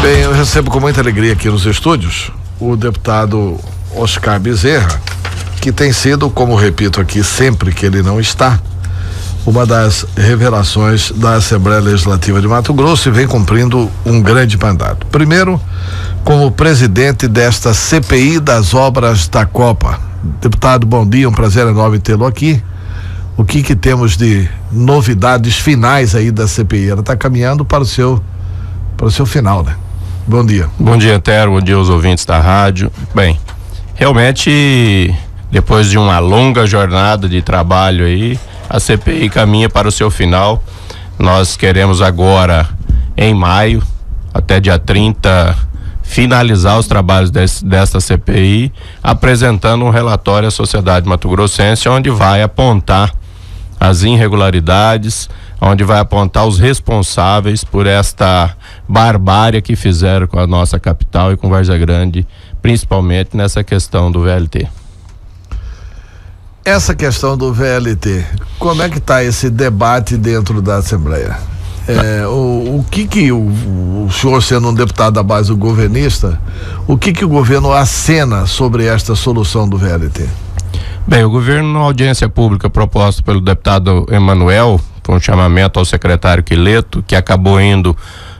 Bem, eu recebo com muita alegria aqui nos estúdios o deputado Oscar Bezerra, que tem sido, como repito aqui sempre que ele não está, uma das revelações da Assembleia Legislativa de Mato Grosso e vem cumprindo um grande mandato. Primeiro, como presidente desta CPI das obras da Copa. Deputado, bom dia, um prazer enorme tê-lo aqui. O que temos de novidades finais aí da CPI? Ela está caminhando para o seu final, né? Bom dia. Bom dia, Antero, bom dia aos ouvintes da rádio. Bem, realmente, depois de uma longa jornada de trabalho aí, a CPI caminha para o seu final. Nós queremos agora, em maio, até dia 30, finalizar os trabalhos desta CPI, apresentando um relatório à sociedade mato-grossense, onde vai apontar as irregularidades, onde vai apontar os responsáveis por esta barbárie que fizeram com a nossa capital e com Várzea Grande, principalmente nessa questão do VLT. Essa questão do VLT, como é que está esse debate dentro da Assembleia? O senhor sendo um deputado da base governista, o que o governo acena sobre esta solução do VLT? Bem, o governo, na audiência pública proposta pelo deputado Emanuel, com um chamamento ao secretário Quileto, que acabou indo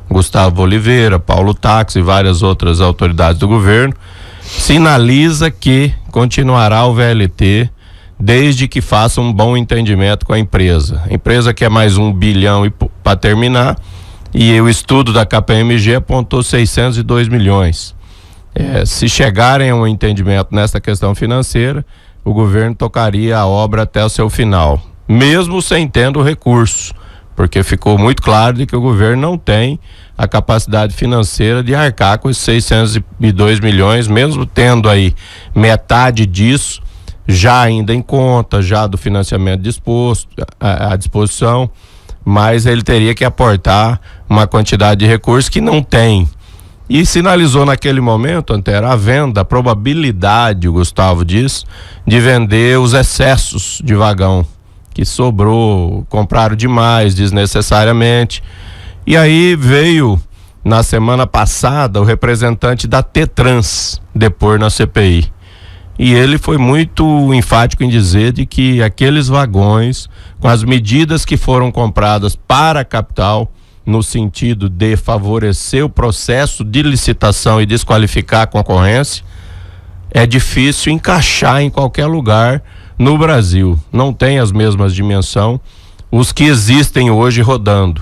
Gustavo Oliveira, Paulo Tax e várias outras autoridades do governo, sinaliza que continuará o VLT desde que faça um bom entendimento com a empresa. A empresa quer mais 1 bilhão para terminar, e o estudo da KPMG apontou 602 milhões. Se chegarem a um entendimento nessa questão financeira, o governo tocaria a obra até o seu final, mesmo sem tendo recurso, porque ficou muito claro de que o governo não tem a capacidade financeira de arcar com esses 602 milhões, mesmo tendo aí metade disso já ainda em conta, já do financiamento disposto, à disposição, mas ele teria que aportar uma quantidade de recursos que não tem. E sinalizou naquele momento, Antero, a probabilidade, o Gustavo disse, de vender os excessos de vagão, que sobrou, compraram demais, desnecessariamente. E aí veio, na semana passada, o representante da Tetrans depor na CPI. E ele foi muito enfático em dizer de que aqueles vagões, com as medidas que foram compradas para a capital, no sentido de favorecer o processo de licitação e desqualificar a concorrência, é difícil encaixar em qualquer lugar no Brasil. Não tem as mesmas dimensões os que existem hoje rodando.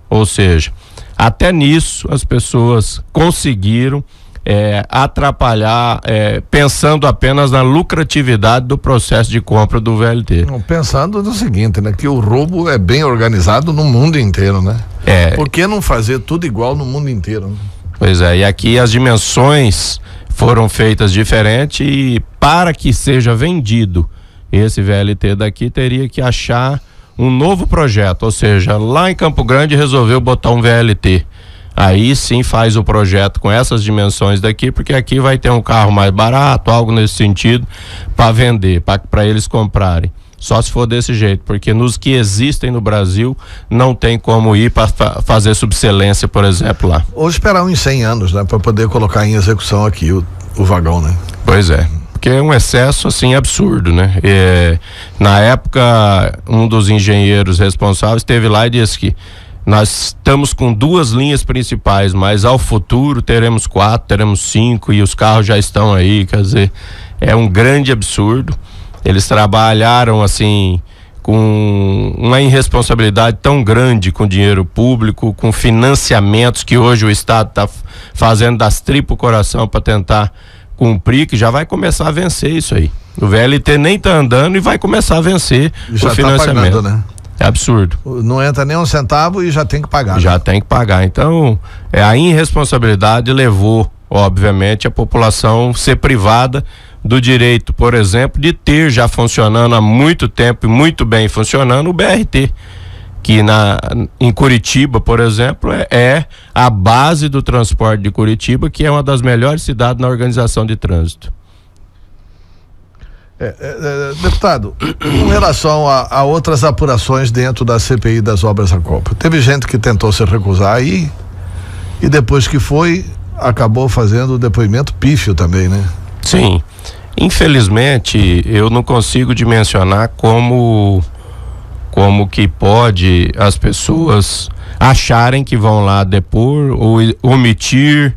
Ou seja, até nisso as pessoas conseguiram atrapalhar, pensando apenas na lucratividade do processo de compra do VLT. Pensando no seguinte, né? Que o roubo é bem organizado no mundo inteiro, né? Por que não fazer tudo igual no mundo inteiro, né? Pois é, e aqui as dimensões foram feitas diferentes, e para que seja vendido esse VLT daqui, teria que achar um novo projeto, ou seja, lá em Campo Grande resolveu botar um VLT. Aí sim faz o projeto com essas dimensões daqui, porque aqui vai ter um carro mais barato, algo nesse sentido, para vender, para eles comprarem. Só se for desse jeito, porque nos que existem no Brasil não tem como ir para fazer subcelência, por exemplo, lá. Ou esperar uns 100 anos, né, para poder colocar em execução aqui o vagão, né? Pois é. Porque é um excesso assim absurdo, né? Na época, um dos engenheiros responsáveis esteve lá e disse que nós estamos com 2 linhas principais, mas ao futuro teremos 4, teremos 5 e os carros já estão aí, quer dizer, é um grande absurdo. Eles trabalharam assim com uma irresponsabilidade tão grande com dinheiro público, com financiamentos que hoje o Estado está fazendo das tripas coração para tentar cumprir, que já vai começar a vencer isso aí. O VLT nem está andando e vai começar a vencer o financiamento. Tá pagando, né? É absurdo. Não entra nem um centavo e já tem que pagar. Já tem que pagar. Então, a irresponsabilidade levou, obviamente, a população ser privada do direito, por exemplo, de ter já funcionando há muito tempo e muito bem funcionando o BRT, que em Curitiba, por exemplo, é a base do transporte de Curitiba, que é uma das melhores cidades na organização de trânsito. Deputado, com relação a outras apurações dentro da CPI das obras da Copa, teve gente que tentou se recusar E depois que foi, acabou fazendo o depoimento pífio também, né? Sim. Infelizmente, eu não consigo dimensionar como que pode as pessoas acharem que vão lá depor ou omitir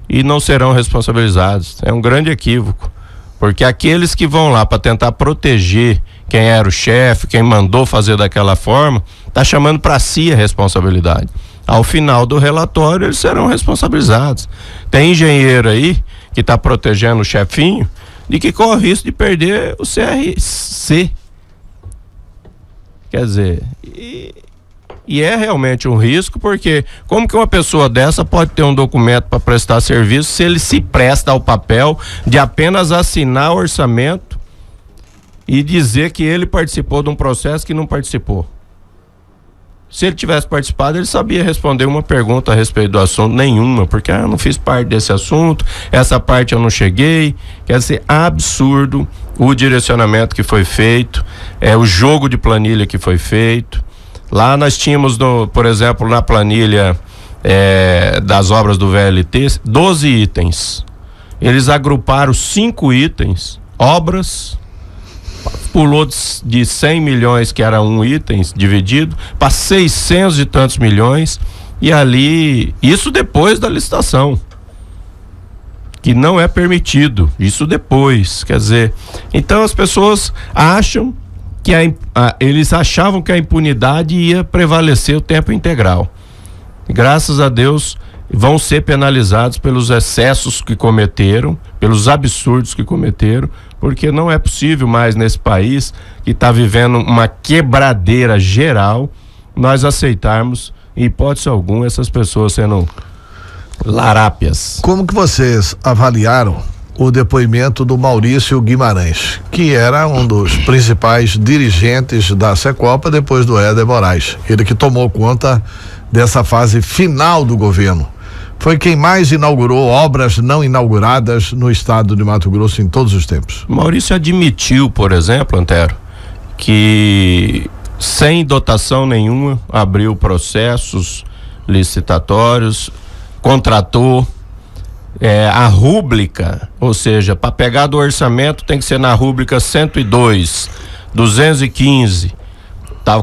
e não serão responsabilizados. É um grande equívoco, porque aqueles que vão lá para tentar proteger quem era o chefe, quem mandou fazer daquela forma, tá chamando para si a responsabilidade. Ao final do relatório, eles serão responsabilizados. Tem engenheiro aí que está protegendo o chefinho de que corre o risco de perder o CRC. Quer dizer, e é realmente um risco, porque como que uma pessoa dessa pode ter um documento para prestar serviço se ele se presta ao papel de apenas assinar o orçamento e dizer que ele participou de um processo que não participou? Se ele tivesse participado, ele sabia responder uma pergunta a respeito do assunto, nenhuma, porque eu não fiz parte desse assunto, essa parte eu não cheguei. Quer dizer, absurdo o direcionamento que foi feito, o jogo de planilha que foi feito. Lá nós tínhamos, por exemplo, na planilha das obras do VLT, 12 itens. Eles agruparam 5 itens, obras, pulou de 100 milhões, que era um item dividido, para 600 e tantos milhões, e ali, isso depois da licitação, que não é permitido, isso depois, quer dizer, então as pessoas acham que eles achavam que a impunidade ia prevalecer o tempo integral. E, graças a Deus, vão ser penalizados pelos excessos que cometeram, pelos absurdos que cometeram, porque não é possível mais nesse país que está vivendo uma quebradeira geral, nós aceitarmos, em hipótese alguma, essas pessoas sendo larápias. Como que vocês avaliaram o depoimento do Maurício Guimarães, que era um dos principais dirigentes da Secopa depois do Éder Moraes, ele que tomou conta dessa fase final do governo? Foi quem mais inaugurou obras não inauguradas no estado de Mato Grosso em todos os tempos. Maurício admitiu, por exemplo, Antero, que sem dotação nenhuma abriu processos licitatórios, contratou a rúbrica, ou seja, para pegar do orçamento tem que ser na rúbrica 102, 215.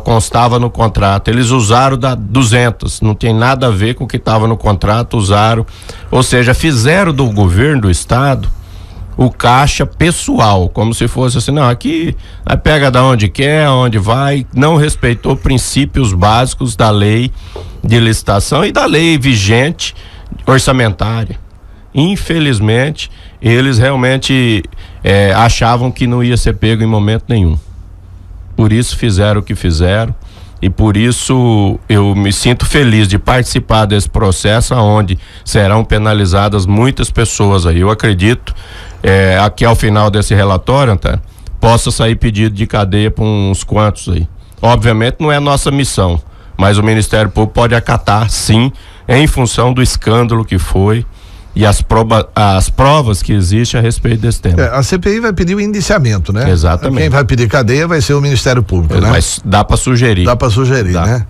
Constava no contrato, eles usaram da 200, não tem nada a ver com o que estava no contrato, usaram, ou seja, fizeram do governo do estado o caixa pessoal, como se fosse assim, não, aqui pega da onde quer, onde vai, não respeitou princípios básicos da lei de licitação e da lei vigente orçamentária. Infelizmente, eles realmente achavam que não ia ser pego em momento nenhum. Por isso fizeram o que fizeram, e por isso eu me sinto feliz de participar desse processo onde serão penalizadas muitas pessoas aí. Eu acredito que ao final desse relatório, Antônio, possa sair pedido de cadeia para uns quantos aí. Obviamente não é nossa missão, mas o Ministério Público pode acatar, sim, em função do escândalo que foi e as provas que existem a respeito desse tema. A CPI vai pedir o indiciamento, né? Exatamente. Quem vai pedir cadeia vai ser o Ministério Público, né? Mas dá para sugerir. Dá para sugerir, dá, né?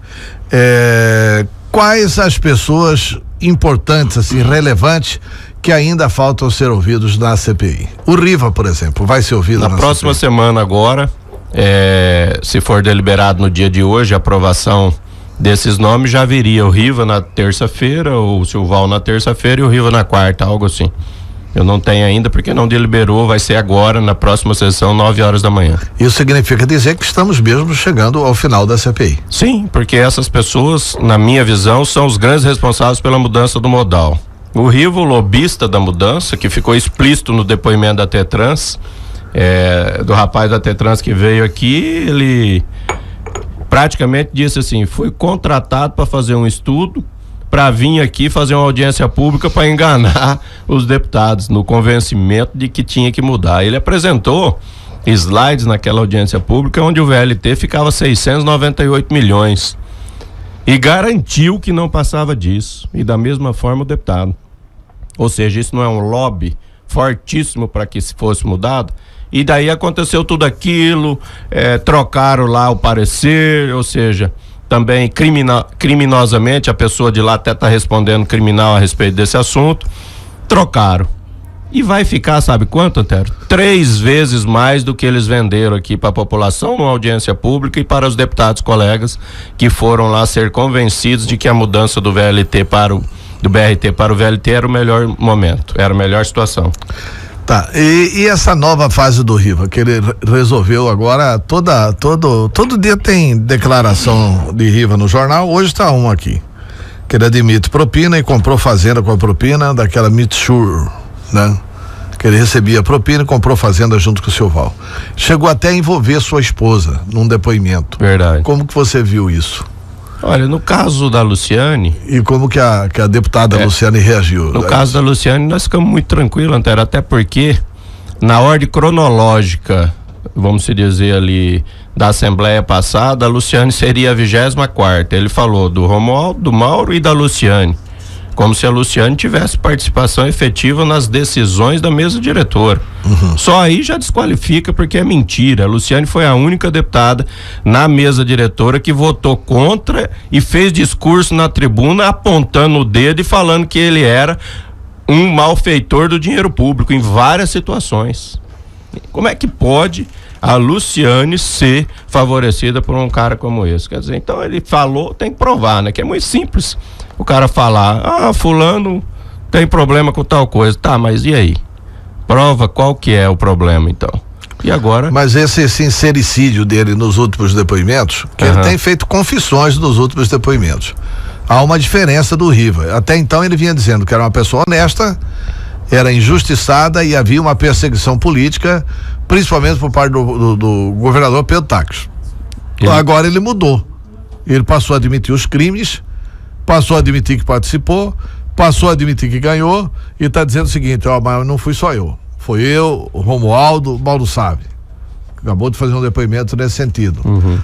Quais as pessoas importantes, assim, relevantes, que ainda faltam ser ouvidos na CPI? O Riva, por exemplo, vai ser ouvido na próxima CPI? Semana agora, se for deliberado no dia de hoje, a aprovação desses nomes, já viria o Riva na terça-feira, o Silval na terça-feira e o Riva na quarta, algo assim. Eu não tenho ainda porque não deliberou, vai ser agora, na próxima sessão, 9 horas da manhã. Isso significa dizer que estamos mesmo chegando ao final da CPI. Sim, porque essas pessoas, na minha visão, são os grandes responsáveis pela mudança do modal. O Riva, o lobista da mudança, que ficou explícito no depoimento da Tetrans, do rapaz da Tetrans que veio aqui, ele praticamente disse assim, fui contratado para fazer um estudo, para vir aqui fazer uma audiência pública para enganar os deputados no convencimento de que tinha que mudar. Ele apresentou slides naquela audiência pública onde o VLT ficava 698 milhões e garantiu que não passava disso, e da mesma forma o deputado. Ou seja, isso não é um lobby fortíssimo para que se fosse mudado? E daí aconteceu tudo aquilo, trocaram lá o parecer, ou seja, também criminosamente, a pessoa de lá até está respondendo criminal a respeito desse assunto, trocaram. E vai ficar, sabe quanto, Antero? 3 vezes mais do que eles venderam aqui para a população numa audiência pública e para os deputados colegas que foram lá ser convencidos de que a mudança do BRT para o VLT era o melhor momento, era a melhor situação. Tá, e essa nova fase do Riva, que ele resolveu agora, todo dia tem declaração de Riva no jornal, hoje está um aqui, que ele admite propina e comprou fazenda com a propina daquela Mitsur, né? Que ele recebia propina e comprou fazenda junto com o seu Val. Chegou até a envolver sua esposa num depoimento. Verdade. Como que você viu isso? Olha, no caso da Luciane... E como que a deputada Luciane reagiu? No caso da Luciane, nós ficamos muito tranquilos, Antero, até porque na ordem cronológica, vamos dizer ali, da Assembleia passada, a Luciane seria a 24ª. Ele falou do Romualdo, do Mauro e da Luciane, como se a Luciane tivesse participação efetiva nas decisões da mesa diretora. Só aí já desqualifica, porque é mentira. A Luciane foi a única deputada na mesa diretora que votou contra e fez discurso na tribuna apontando o dedo e falando que ele era um malfeitor do dinheiro público em várias situações. Como é que pode a Luciane ser favorecida por um cara como esse? Quer dizer, então ele falou, tem que provar, né? Que é muito simples o cara falar, fulano tem problema com tal coisa, tá, mas e aí? Prova qual que é o problema, então. E agora? Mas esse sincericídio dele nos últimos depoimentos, que ele tem feito confissões nos últimos depoimentos. Há uma diferença do Riva. Até então ele vinha dizendo que era uma pessoa honesta, era injustiçada e havia uma perseguição política, principalmente por parte do governador Pedro Taques. Agora ele mudou. Ele passou a admitir os crimes, passou a admitir que participou, passou a admitir que ganhou e está dizendo o seguinte, mas não fui só eu. Foi eu, o Romualdo, o Mauro Sabe. Acabou de fazer um depoimento nesse sentido.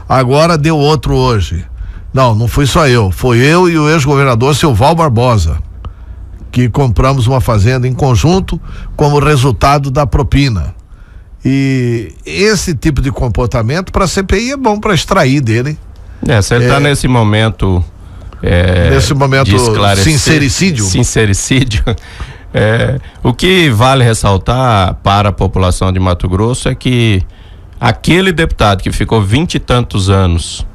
Agora deu outro hoje. Não fui só eu. Foi eu e o ex-governador seu Val Barbosa, que compramos uma fazenda em conjunto como resultado da propina. E esse tipo de comportamento para a CPI é bom para extrair dele. Se ele está nesse momento... nesse momento sincericídio. O que vale ressaltar para a população de Mato Grosso é que aquele deputado que ficou 20 e tantos anos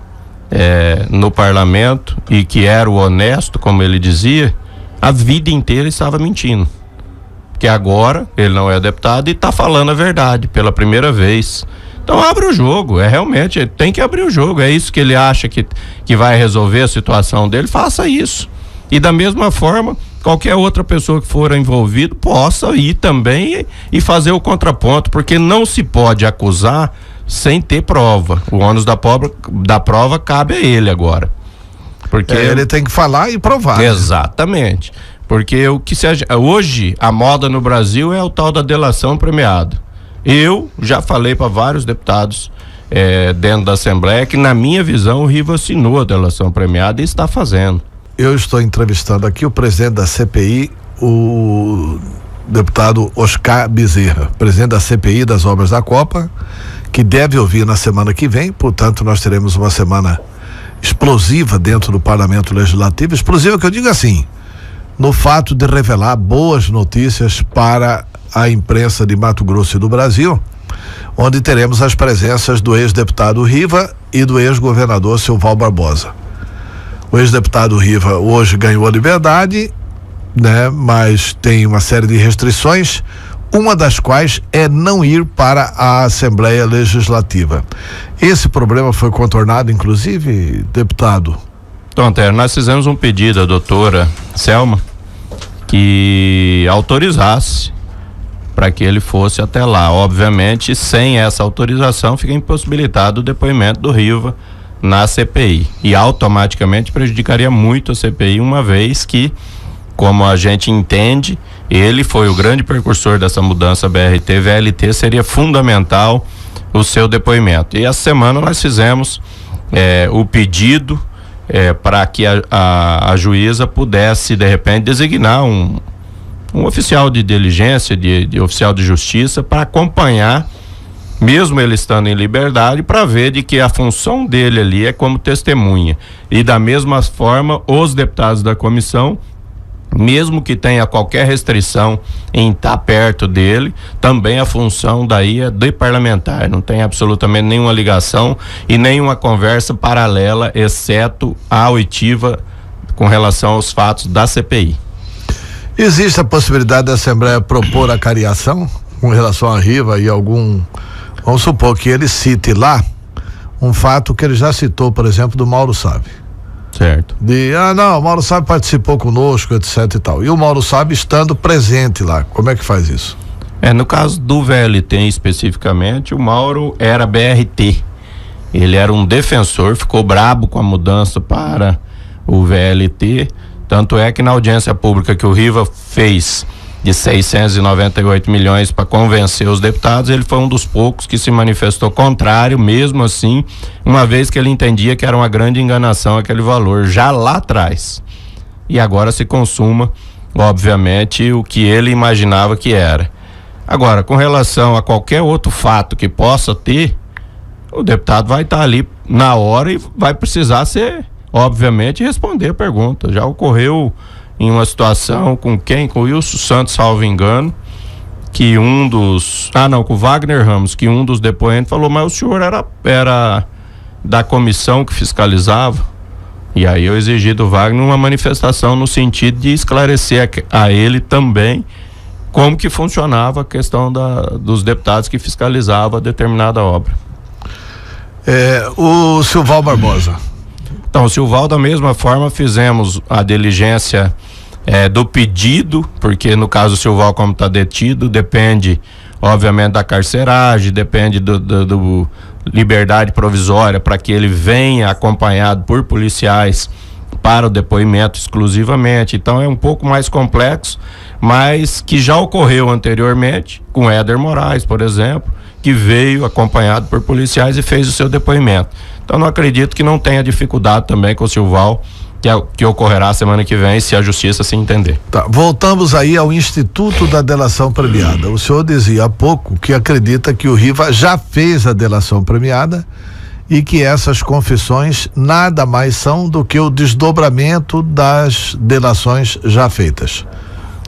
no parlamento e que era o honesto, como ele dizia, a vida inteira estava mentindo. Porque agora ele não é deputado e está falando a verdade pela primeira vez. Então abre o jogo, realmente, tem que abrir o jogo, é isso que ele acha que vai resolver a situação dele, faça isso. E da mesma forma, qualquer outra pessoa que for envolvida possa ir também e fazer o contraponto, porque não se pode acusar sem ter prova. O ônus da prova cabe a ele agora. Porque ele tem que falar e provar. Exatamente. Porque hoje a moda no Brasil é o tal da delação premiada. Eu já falei para vários deputados dentro da Assembleia que, na minha visão, o Riva assinou a delação premiada e está fazendo. Eu estou entrevistando aqui o presidente da CPI, o deputado Oscar Bezerra, presidente da CPI das Obras da Copa, que deve ouvir na semana que vem. Portanto, nós teremos uma semana explosiva dentro do Parlamento Legislativo. Explosiva que eu digo assim, no fato de revelar boas notícias para a imprensa de Mato Grosso e do Brasil, onde teremos as presenças do ex-deputado Riva e do ex-governador seu Val Barbosa. O ex-deputado Riva hoje ganhou a liberdade, né? Mas tem uma série de restrições, uma das quais é não ir para a Assembleia Legislativa. Esse problema foi contornado, inclusive, deputado? Então, Antero, nós fizemos um pedido à doutora Selma que autorizasse para que ele fosse até lá. Obviamente, sem essa autorização, fica impossibilitado o depoimento do Riva na CPI e automaticamente prejudicaria muito a CPI, uma vez que, como a gente entende, ele foi o grande precursor dessa mudança BRT-VLT, seria fundamental o seu depoimento. E essa semana nós fizemos o pedido para que a juíza pudesse, de repente, designar um oficial de diligência, de oficial de justiça, para acompanhar mesmo ele estando em liberdade, para ver de que a função dele ali é como testemunha. E da mesma forma, os deputados da comissão, mesmo que tenha qualquer restrição em estar perto dele, também a função daí é de parlamentar, não tem absolutamente nenhuma ligação e nenhuma conversa paralela, exceto a oitiva com relação aos fatos da CPI. Existe a possibilidade da Assembleia propor a cariação com relação a Riva e vamos supor que ele cite lá um fato que ele já citou, por exemplo, do Mauro Sabe. Certo. O Mauro Sabe participou conosco, etc e tal. E o Mauro Sabe estando presente lá, como é que faz isso? No caso do VLT especificamente, o Mauro era BRT. Ele era um defensor, ficou brabo com a mudança para o VLT. Tanto é que na audiência pública que o Riva fez de 698 milhões para convencer os deputados, ele foi um dos poucos que se manifestou contrário, mesmo assim, uma vez que ele entendia que era uma grande enganação aquele valor já lá atrás. E agora se consuma, obviamente, o que ele imaginava que era. Agora, com relação a qualquer outro fato que possa ter, o deputado vai estar ali na hora e vai precisar obviamente, responder a pergunta. Já ocorreu em uma situação com o Wilson Santos, salvo engano, que com o Wagner Ramos, que um dos depoentes falou, mas o senhor era da comissão que fiscalizava. E aí eu exigi do Wagner uma manifestação no sentido de esclarecer a ele também como que funcionava a questão dos deputados que fiscalizavam determinada obra. O Silval Barbosa. Então, o Silval, da mesma forma, fizemos a diligência do pedido, porque no caso o Silval, como está detido, depende obviamente da carceragem, depende do liberdade provisória para que ele venha acompanhado por policiais para o depoimento exclusivamente. Então é um pouco mais complexo, mas que já ocorreu anteriormente com Éder Moraes, por exemplo, que veio acompanhado por policiais e fez o seu depoimento. Então não acredito que não tenha dificuldade também com o Silval, que ocorrerá semana que vem, se a justiça se entender. Tá, voltamos aí ao Instituto da Delação Premiada. O senhor dizia há pouco que acredita que o Riva já fez a delação premiada e que essas confissões nada mais são do que o desdobramento das delações já feitas.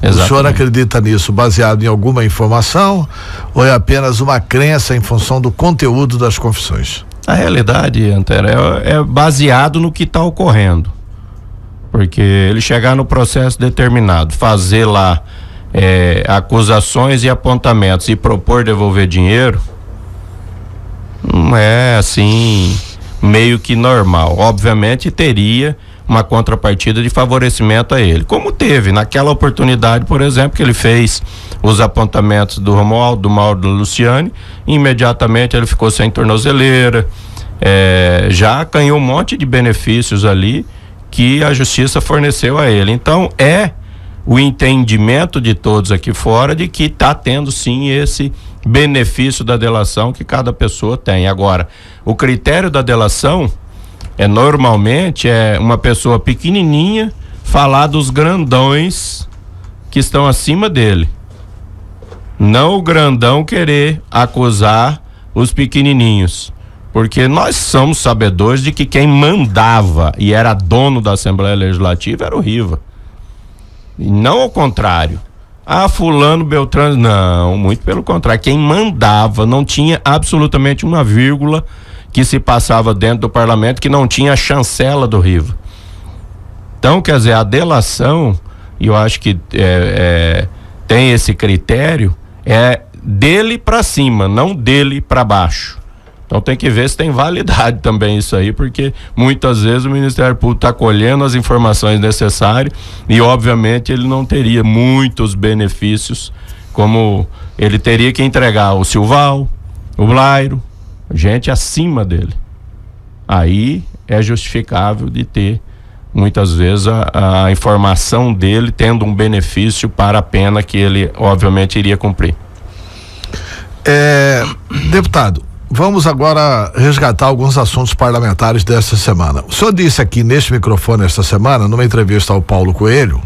Exatamente. O senhor acredita nisso baseado em alguma informação ou é apenas uma crença em função do conteúdo das confissões? A realidade, Antero, é baseado no que está ocorrendo. Porque ele chegar no processo determinado, fazer lá acusações e apontamentos e propor devolver dinheiro, não é assim meio que normal. Obviamente teria uma contrapartida de favorecimento a ele, como teve naquela oportunidade, por exemplo, que ele fez os apontamentos do Romualdo, do Mauro, do Luciane, e imediatamente ele ficou sem tornozeleira, já ganhou um monte de benefícios ali que a justiça forneceu a ele. Então é o entendimento de todos aqui fora de que está tendo sim esse benefício da delação que cada pessoa tem. Agora, o critério da delação normalmente uma pessoa pequenininha falar dos grandões que estão acima dele, não o grandão querer acusar os pequenininhos. Porque nós somos sabedores de que quem mandava e era dono da Assembleia Legislativa era o Riva. E não ao contrário. Fulano, Beltrano, não, muito pelo contrário. Quem mandava, não tinha absolutamente uma vírgula que se passava dentro do parlamento que não tinha a chancela do Riva. Então, quer dizer, a delação, e eu acho que tem esse critério, dele para cima, não dele para baixo. Então tem que ver se tem validade também isso aí, porque muitas vezes o Ministério Público está colhendo as informações necessárias e obviamente ele não teria muitos benefícios, como ele teria que entregar o Silval, o Blairo, gente acima dele. Aí é justificável de ter muitas vezes a informação dele tendo um benefício para a pena que ele obviamente iria cumprir. Deputado, vamos agora resgatar alguns assuntos parlamentares desta semana. O senhor disse aqui neste microfone esta semana, numa entrevista ao Paulo Coelho,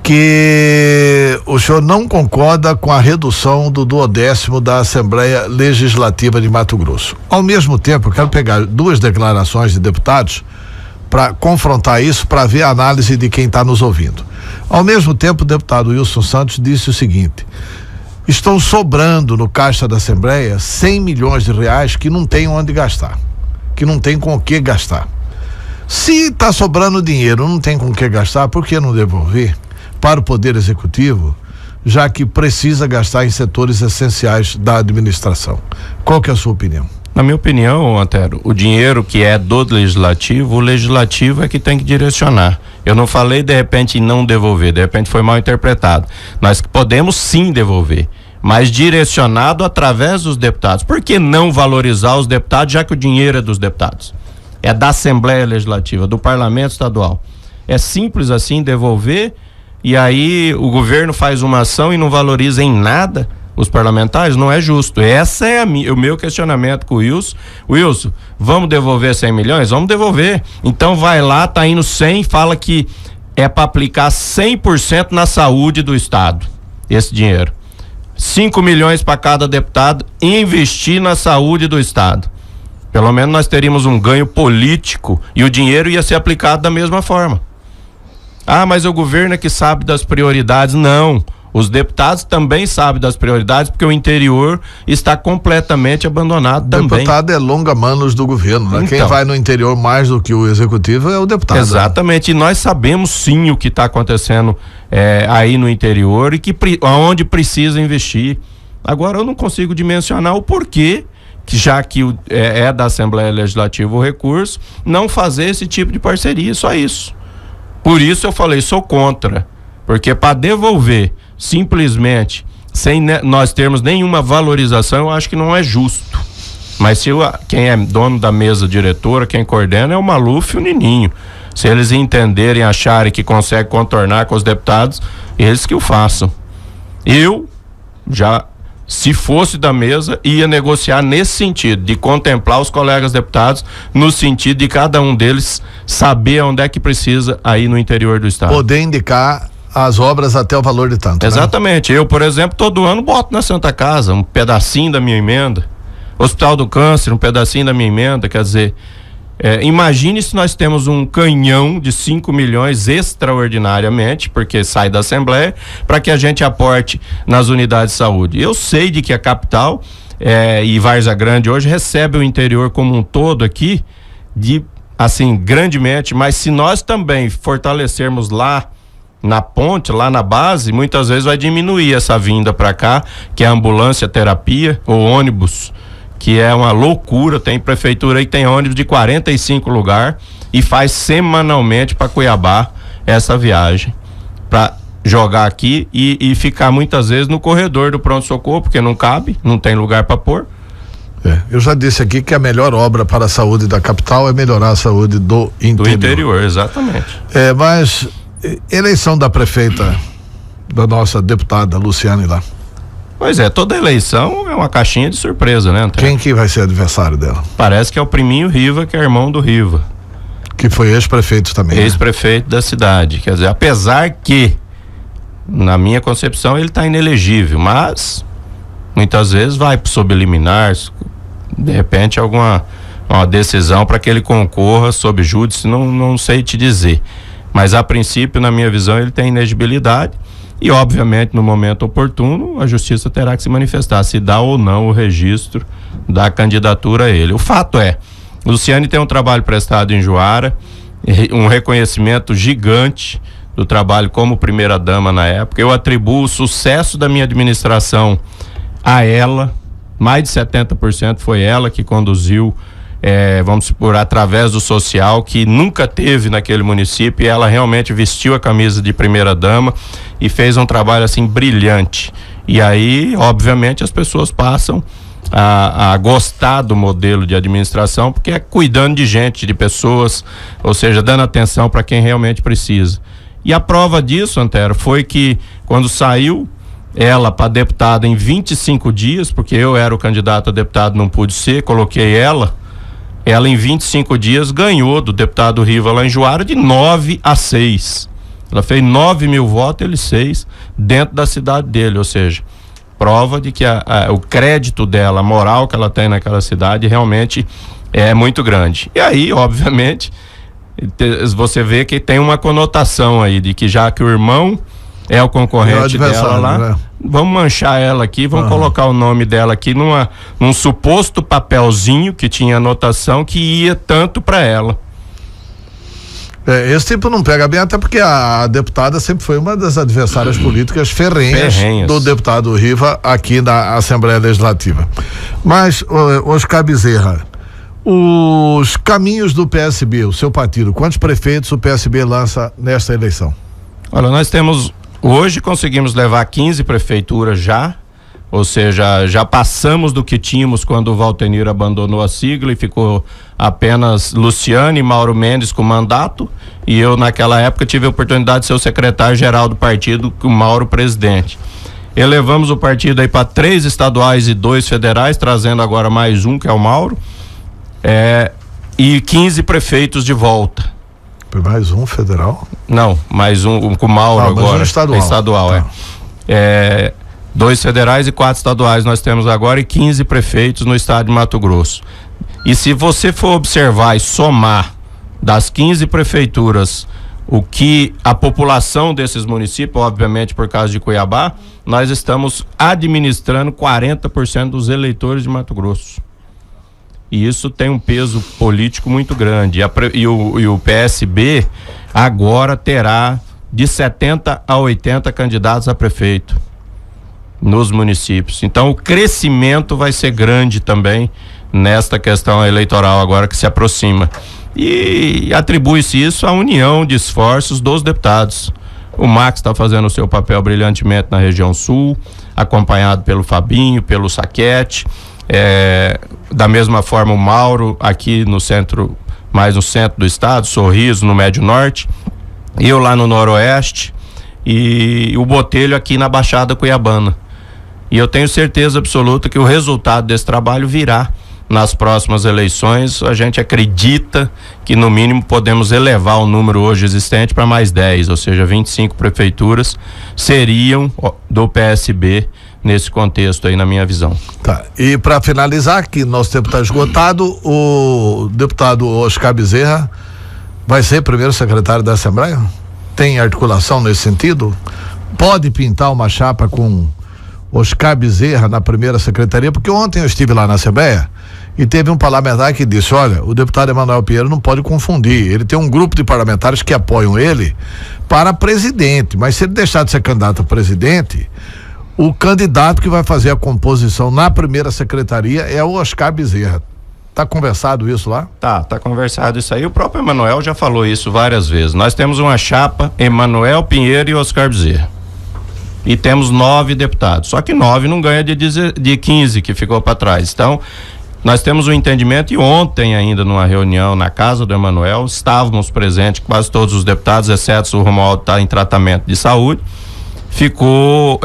que o senhor não concorda com a redução do 12º da Assembleia Legislativa de Mato Grosso. Ao mesmo tempo, eu quero pegar duas declarações de deputados para confrontar isso, para ver a análise de quem está nos ouvindo. Ao mesmo tempo, o deputado Wilson Santos disse o seguinte: estão sobrando no caixa da Assembleia 100 milhões de reais que não tem onde gastar, que não tem com o que gastar. Se está sobrando dinheiro, não tem com o que gastar, por que não devolver para o Poder Executivo, já que precisa gastar em setores essenciais da administração? Qual que é a sua opinião? Na minha opinião, Antero, o dinheiro que é do Legislativo, o Legislativo é que tem que direcionar. Eu não falei de repente em não devolver, de repente foi mal interpretado. Nós podemos sim devolver, mas direcionado através dos deputados. Por que não valorizar os deputados, já que o dinheiro é dos deputados? É da Assembleia Legislativa, do Parlamento Estadual. É simples assim devolver, e aí o governo faz uma ação e não valoriza em nada os parlamentares. Não é justo. Essa é o meu questionamento com o Wilson. Wilson, vamos devolver 100 milhões? Vamos devolver. Então vai lá, tá indo 100, fala que é para aplicar 100% na saúde do estado, esse dinheiro. 5 milhões para cada deputado investir na saúde do estado. Pelo menos nós teríamos um ganho político e o dinheiro ia ser aplicado da mesma forma. Ah, mas o governo é que sabe das prioridades. Não. Os deputados também sabem das prioridades, porque o interior está completamente abandonado também. O deputado é longa-manos do governo, né? Então, quem vai no interior mais do que o executivo é o deputado. Exatamente, e nós sabemos sim o que está acontecendo aí no interior e aonde precisa investir. Agora eu não consigo dimensionar o porquê, que já que é da Assembleia Legislativa o recurso, não fazer esse tipo de parceria, só isso. Por isso eu falei, sou contra, porque para devolver simplesmente sem nós termos nenhuma valorização, eu acho que não é justo. Mas se quem é dono da mesa diretora, quem coordena é o Maluf e o Nininho. Se eles entenderem, acharem que conseguem contornar com os deputados, eles que o façam. Eu já, se fosse da mesa, ia negociar nesse sentido, de contemplar os colegas deputados, no sentido de cada um deles saber onde é que precisa aí no interior do estado. Poder indicar as obras até o valor de tanto. Exatamente. Né? Eu, por exemplo, todo ano boto na Santa Casa um pedacinho da minha emenda. Hospital do Câncer, um pedacinho da minha emenda. Quer dizer, imagine se nós temos um canhão de 5 milhões extraordinariamente, porque sai da Assembleia, para que a gente aporte nas unidades de saúde. Eu sei de que a capital e Várzea Grande hoje recebe o interior como um todo aqui, assim, grandemente, mas se nós também fortalecermos lá na ponte, lá na base, muitas vezes vai diminuir essa vinda para cá, que é a ambulância terapia, ou ônibus, que é uma loucura. Tem prefeitura aí que tem ônibus de 45 lugares e faz semanalmente para Cuiabá essa viagem, para jogar aqui e ficar muitas vezes no corredor do pronto-socorro, porque não cabe, não tem lugar para pôr. Eu já disse aqui que a melhor obra para a saúde da capital é melhorar a saúde do interior. Do interior, exatamente. Mas eleição da prefeita, da nossa deputada Luciane lá. Pois é, toda eleição é uma caixinha de surpresa, né, Antônio? Quem que vai ser adversário dela? Parece que é o priminho Riva, que é irmão do Riva. Que foi ex-prefeito também. Ex-prefeito da cidade. Quer dizer, apesar que, na minha concepção, ele está inelegível, mas muitas vezes vai sob liminar, de repente uma decisão para que ele concorra sob júdice, não sei te dizer. Mas a princípio, na minha visão, ele tem inegibilidade e, obviamente, no momento oportuno, a justiça terá que se manifestar se dá ou não o registro da candidatura a ele. O fato é, Luciane tem um trabalho prestado em Juara, um reconhecimento gigante do trabalho como primeira-dama na época. Eu atribuo o sucesso da minha administração a ela. Mais de 70% foi ela que conduziu, vamos supor, através do social, que nunca teve naquele município, e ela realmente vestiu a camisa de primeira-dama e fez um trabalho assim brilhante. E aí, obviamente, as pessoas passam a gostar do modelo de administração, porque é cuidando de gente, de pessoas, ou seja, dando atenção para quem realmente precisa. E a prova disso, Antero, foi que quando saiu ela para deputada em 25 dias, porque eu era o candidato a deputado, não pude ser, coloquei ela em 25 dias ganhou do deputado Riva lá em Juara de 9-6. Ela fez 9 mil votos, ele 6 dentro da cidade dele, ou seja, prova de que o crédito dela, a moral que ela tem naquela cidade realmente é muito grande. E aí, obviamente, você vê que tem uma conotação aí de que já que o irmão é o concorrente dela lá, né? Vamos manchar ela aqui, vamos colocar o nome dela aqui num suposto papelzinho que tinha anotação que ia tanto para ela. Esse tipo não pega bem, até porque a deputada sempre foi uma das adversárias políticas ferrenhas do deputado Riva aqui na Assembleia Legislativa. Mas, Oscar Bezerra, os caminhos do PSB, o seu partido, quantos prefeitos o PSB lança nesta eleição? Olha, nós temos, hoje conseguimos levar 15 prefeituras já, ou seja, já passamos do que tínhamos quando o Valtenir abandonou a sigla e ficou apenas Luciano e Mauro Mendes com mandato, e eu naquela época tive a oportunidade de ser o secretário-geral do partido, com o Mauro presidente. Elevamos o partido aí para 3 estaduais e 2 federais, trazendo agora mais um, que é o Mauro, e 15 prefeitos de volta. Mais um federal? Não, mais um com o Mauro agora. Estadual, tá. 2 federais e 4 estaduais nós temos agora, e 15 prefeitos no estado de Mato Grosso. E se você for observar e somar das 15 prefeituras o que a população desses municípios, obviamente por causa de Cuiabá, nós estamos administrando 40% dos eleitores de Mato Grosso. E isso tem um peso político muito grande. E o PSB agora terá de 70 a 80 candidatos a prefeito nos municípios. Então o crescimento vai ser grande também nesta questão eleitoral agora que se aproxima. E atribui-se isso à união de esforços dos deputados. O Max está fazendo o seu papel brilhantemente na região sul, acompanhado pelo Fabinho, pelo Saquete. Da mesma forma o Mauro aqui no centro, mais no centro do estado, Sorriso no Médio Norte, eu lá no Noroeste e o Botelho aqui na Baixada Cuiabana. E eu tenho certeza absoluta que o resultado desse trabalho virá nas próximas eleições. A gente acredita que no mínimo podemos elevar o número hoje existente para mais 10, ou seja, 25 prefeituras seriam do PSB nesse contexto aí, na minha visão. Tá, e para finalizar, que nosso tempo está esgotado, o deputado Oscar Bezerra vai ser primeiro secretário da Assembleia? Tem articulação nesse sentido? Pode pintar uma chapa com Oscar Bezerra na primeira secretaria? Porque ontem eu estive lá na Assembleia e teve um parlamentar que disse: olha, o deputado Emanuel Pinheiro não pode confundir, ele tem um grupo de parlamentares que apoiam ele para presidente, mas se ele deixar de ser candidato a presidente, o candidato que vai fazer a composição na primeira secretaria é o Oscar Bezerra. Tá conversado isso lá? Tá conversado isso aí. O próprio Emanuel já falou isso várias vezes. Nós temos uma chapa, Emanuel Pinheiro e Oscar Bezerra. E temos 9 deputados. Só que 9 não ganha de 15 que ficou para trás. Então, nós temos um entendimento, e ontem ainda numa reunião na casa do Emanuel, estávamos presentes quase todos os deputados, exceto o Romualdo está em tratamento de saúde. Ficou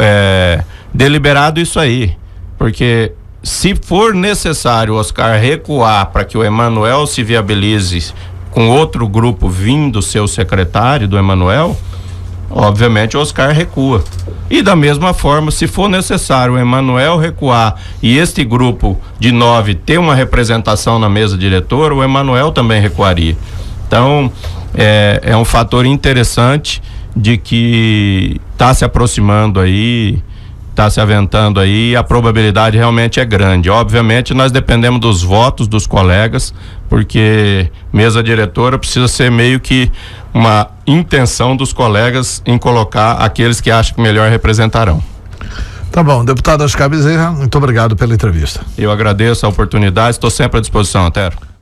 deliberado isso aí, porque se for necessário o Oscar recuar para que o Emanuel se viabilize com outro grupo vindo ser o secretário do Emanuel, obviamente o Oscar recua. E da mesma forma, se for necessário o Emanuel recuar e este grupo de 9 ter uma representação na mesa diretora, o Emanuel também recuaria. Então, é um fator interessante de que está se aproximando aí, está se aventando aí, e a probabilidade realmente é grande. Obviamente nós dependemos dos votos dos colegas, porque mesa diretora precisa ser meio que uma intenção dos colegas em colocar aqueles que acham que melhor representarão. Tá bom, deputado Oscar Bezerra, muito obrigado pela entrevista. Eu agradeço a oportunidade, estou sempre à disposição, Antero.